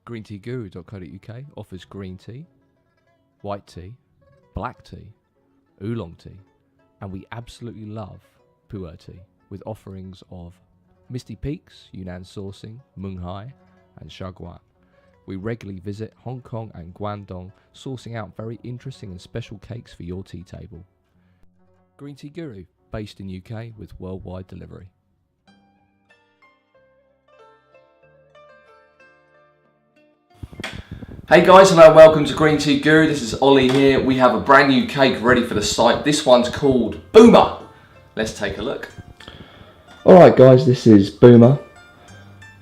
GreenTeaGuru.co.uk offers green tea, white tea, black tea, oolong tea, and we absolutely love Puerh tea, with offerings of Misty Peaks, Yunnan sourcing, Mengku, and Shaguan. We regularly visit Hong Kong and Guangdong, sourcing out very interesting and special cakes for your tea table. Green Tea Guru, based in UK with worldwide delivery. Hey guys, hello, welcome to Green Tea Guru. This is Ollie here. We have a brand new cake ready for the site. This one's called Boomer. Let's take a look. Alright guys, this is Boomer.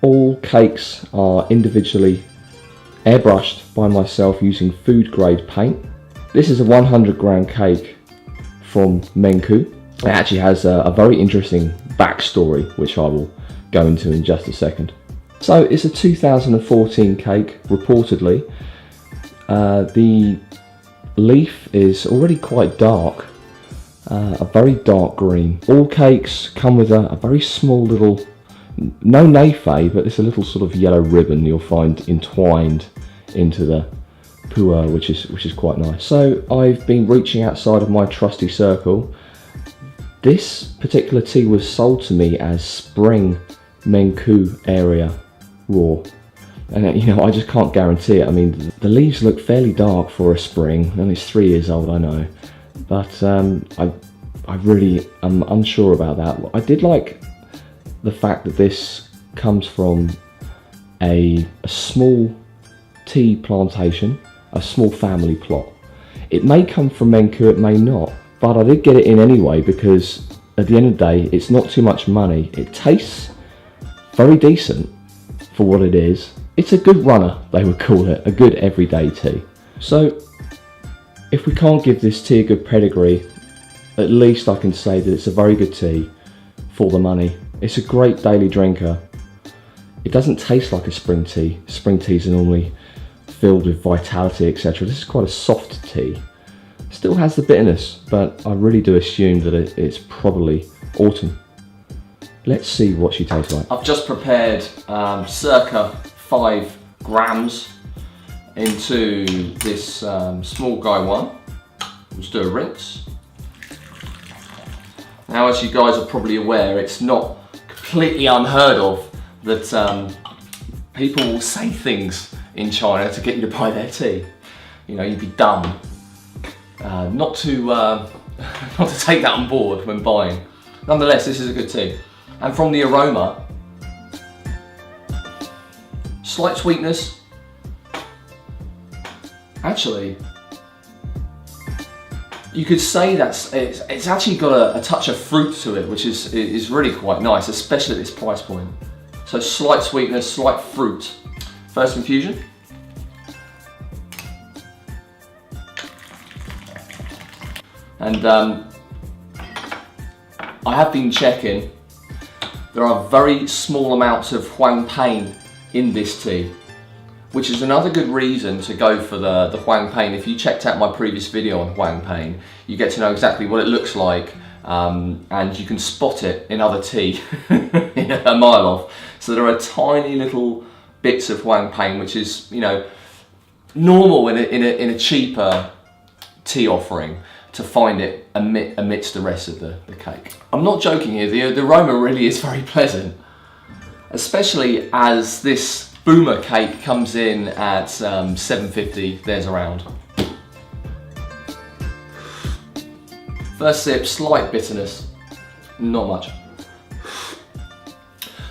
All cakes are individually airbrushed by myself using food grade paint. This is a 100 gram cake from Mengku. It actually has a very interesting backstory, which I will go into in just a second. So it's a 2014 cake, reportedly. The leaf is already quite dark, a very dark green. All cakes come with a very small little, no nafe, but it's a little sort of yellow ribbon you'll find entwined into the puerh, which is quite nice. So I've been reaching outside of my trusty circle. This particular tea was sold to me as spring Mengku area raw, and you know, I just can't guarantee it. I mean, the leaves look fairly dark for a spring, and it's 3 years old, I know, but I really am unsure about that. I did like the fact that this comes from a small tea plantation, a small family plot. It may come from Mengku, it may not, but I did get it in anyway because at the end of the day, it's not too much money. It tastes very decent for what it is. It's a good runner, they would call it, a good everyday tea. So if we can't give this tea a good pedigree, at least I can say that it's a very good tea for the money. It's a great daily drinker. It doesn't taste like a spring tea. Spring teas are normally filled with vitality, etc. This is quite a soft tea. Still has the bitterness, but I really do assume that it's probably autumn. Let's see what she tastes like. I've just prepared circa 5 grams into this small guy one. Let's do a rinse. Now, as you guys are probably aware, it's not completely unheard of that people will say things in China to get you to buy their tea. You know, you'd be dumb not to take that on board when buying. Nonetheless, this is a good tea. And from the aroma, slight sweetness. Actually, you could say that it's actually got a touch of fruit to it, which is really quite nice, especially at this price point. So slight sweetness, slight fruit. First infusion. And I have been checking. There are very small amounts of huang pain in this tea, which is another good reason to go for the huang pain. If you checked out my previous video on huang pain, you get to know exactly what it looks like, and you can spot it in other tea a mile off. So there are tiny little bits of huang pain, which is, you know, normal in a cheaper tea offering, to find it amidst the rest of the cake. I'm not joking here, the aroma really is very pleasant, especially as this Boomer cake comes in at $7.50, there's around. First sip, slight bitterness, not much.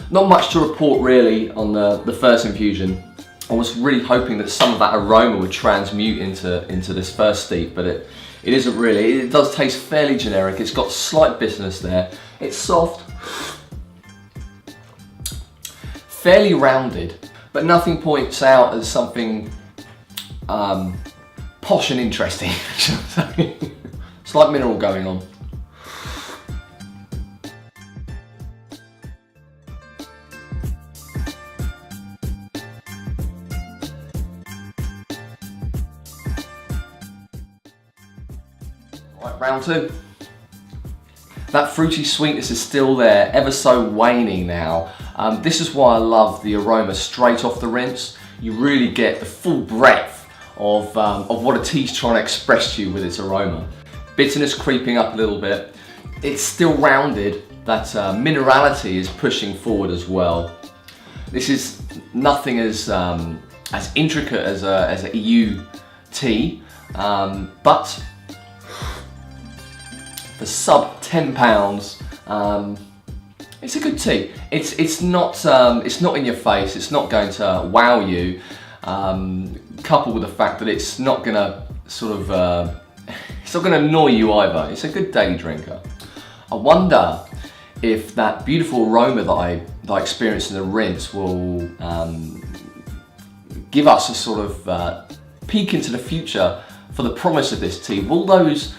Not much to report really on the first infusion. I was really hoping that some of that aroma would transmute into this first steep, but it isn't really. It does taste fairly generic. It's got slight bitterness there. It's soft, fairly rounded, but nothing points out as something posh and interesting, shall I say. Slight mineral going on. Right, round two. That fruity sweetness is still there, ever so waning now. This is why I love the aroma straight off the rinse. you really get the full breadth of what a tea's trying to express to you with its aroma. Bitterness creeping up a little bit. It's still rounded. That minerality is pushing forward as well. This is nothing as intricate as a EU tea, but for sub £10, it's a good tea. It's not in your face. It's not going to wow you. Coupled with the fact that it's not going to it's not going to annoy you either. It's a good daily drinker. I wonder if that beautiful aroma that I experienced in the rinse will give us a sort of peek into the future for the promise of this tea. Will those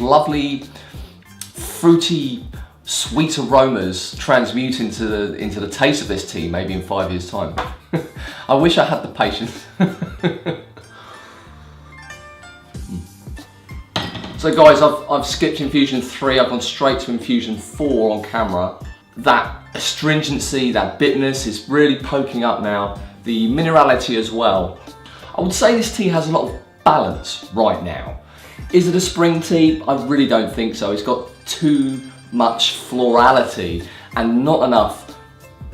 lovely, fruity, sweet aromas transmute into the taste of this tea maybe in 5 years' time? I wish I had the patience. So guys, I've skipped infusion 3, I've gone straight to infusion 4 on camera. That astringency, that bitterness is really poking up now. The minerality as well. I would say this tea has a lot of balance right now. Is it a spring tea? I really don't think so. It's got too much florality and not enough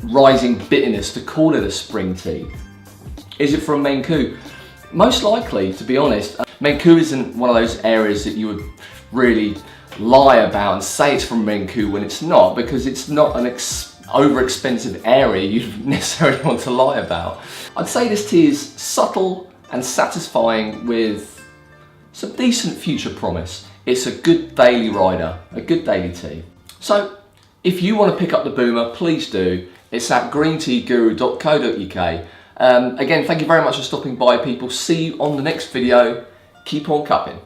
rising bitterness to call it a spring tea. Is it from Mengku? Most likely, to be honest. Mengku isn't one of those areas that you would really lie about and say it's from Mengku when it's not, because it's not an over-expensive area you'd necessarily want to lie about. I'd say this tea is subtle and satisfying with some decent future promise. It's a good daily rider, a good daily tea. So if you want to pick up the Boomer, please do. It's at greenteaguru.co.uk. Again, thank you very much for stopping by, people. See you on the next video. Keep on cupping.